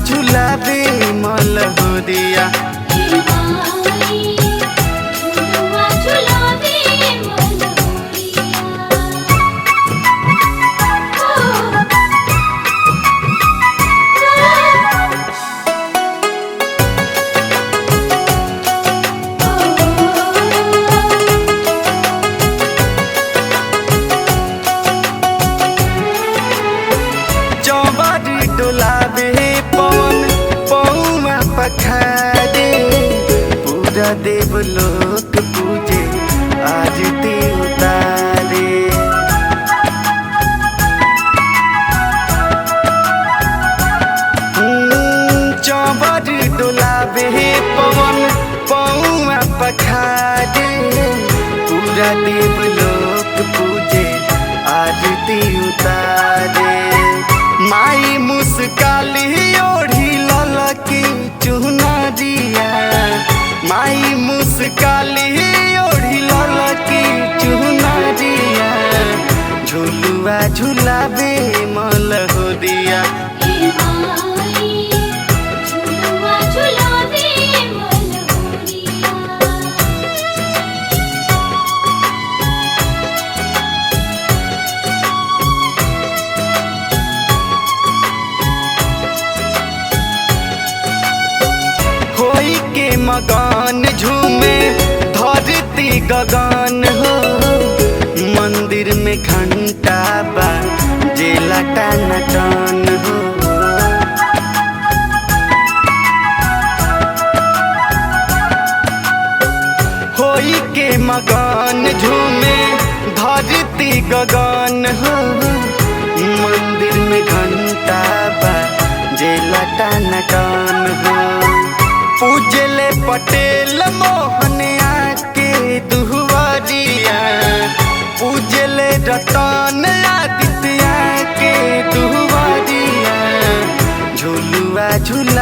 झुलाबे मलहोरिया। डोलाबे पवन पौआ पखारे पूरा देवलोक पूजे आरती उतारे। चौबर डोलाबे पवन पौआ पखारे पूरा देवलोक पूजे आरती उतारे। माई मुस्काली ओढ़ी ललकी चुनरिया, माई मुस्काली ओढ़ी ललकी चुनरिया, झुलुआ झुलाबे मलहोरिया। के मगन झूमे धरती गगन हो, मंदिर में घंटा बा जेला टन टन हो। होई के मगन झूमे धरती गगन हो, मंदिर में घंटा बा जेला टन टन हो। पूजले पटेल मोहन आके दुहवरिया, पूजले रतन आदित्य के दुहवरिया, झुलुआ झुल